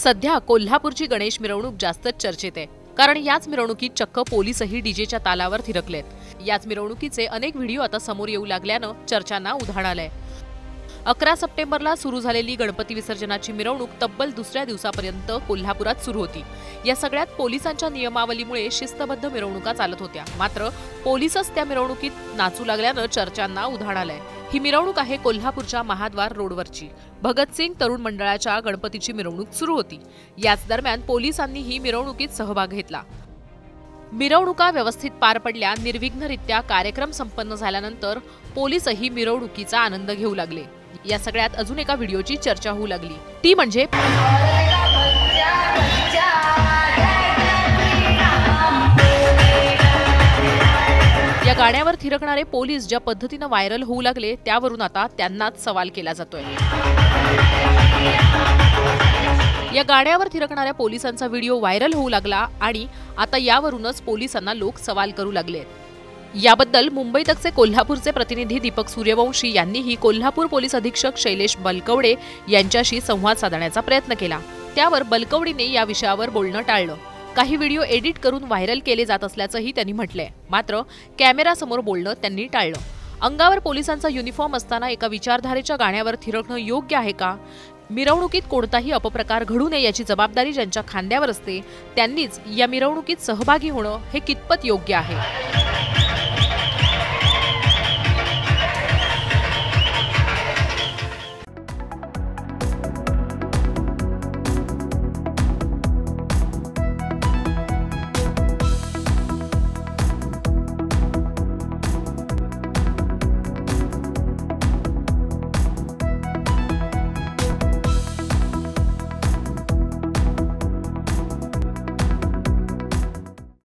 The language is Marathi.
सध्या कोल्हापूरची गणेश मिरवणूक जास्तच चर्चेत आहे, कारण याच मिरवणुकीत चक्क पोलीसही डीजेच्या तालावर थिरकलेत। याच मिरवणुकीचे अनेक व्हिडिओ आता समोर येऊ लागल्यानं चर्चांना उधाण आलंय। 11 सप्टेंबरला सुरू झालेली गणपती विसर्जनाची मिरवणूक तब्बल दुसऱ्या दिवसापर्यंत कोल्हापुरात सुरू होती। या सगळ्यात पोलिसांच्या नियमावलीमुळे शिस्तबद्ध मिरवणुका चालत होत्या, मात्र पोलीसच त्या मिरवणुकीत नाचू लागल्यानं चर्चांना उधाण आलंय। ही मिरवणूक आहे कोल्हापूरच्या महाद्वार रोडवरची। भगतसिंग तरुण मंडळाच्या गणपतीची मिरवणूक सुरू होती। याच दरम्यान पोलिसांनी ही मिरवणुकीत सहभाग घेतला। मिरवणुका व्यवस्थित पार पडल्या। निर्विघ्नरित्या कार्यक्रम संपन्न झाल्यानंतर पोलीसही मिरवणुकीचा आनंद घेऊ लागले। या सगळ्यात अजून एका व्हिडिओची चर्चा होऊ लागली, ती म्हणजे या गाण्यावर थिरकणारे पोलीस ज्या पद्धतीने व्हायरल होऊ लागले, त्यावरून आता त्यांनाच सवाल केला जातोय। या गाण्यावर थिरकणाऱ्या पोलिसांचा व्हिडिओ व्हायरल होऊ लागला आणि आता यावरूनच पोलिसांना लोक सवाल करू लागलेत। याबद्दल मुंबई तकचे कोल्हापूरचे प्रतिनिधी दीपक सूर्यवंशी यांनीही कोल्हापूर पोलीस अधीक्षक शैलेश बलकवडे यांच्याशी संवाद साधण्याचा प्रयत्न केला। त्यावर बलकवडीने या विषयावर बोलणं टाळलं। काही व्हिडिओ एडिट करून व्हायरल केले जात असल्याचंही त्यांनी म्हटलंय, मात्र कॅमेरासमोर बोलणं त्यांनी टाळलं। अंगावर पोलिसांचा युनिफॉर्म असताना एका विचारधारेच्या गाण्यावर थिरकणं योग्य आहे का? मिरवणुकीत कोणताही अपप्रकार घडू नये याची जबाबदारी ज्यांच्या खांद्यावर असते त्यांनीच या मिरवणुकीत सहभागी होणं हे कितपत योग्य आहे?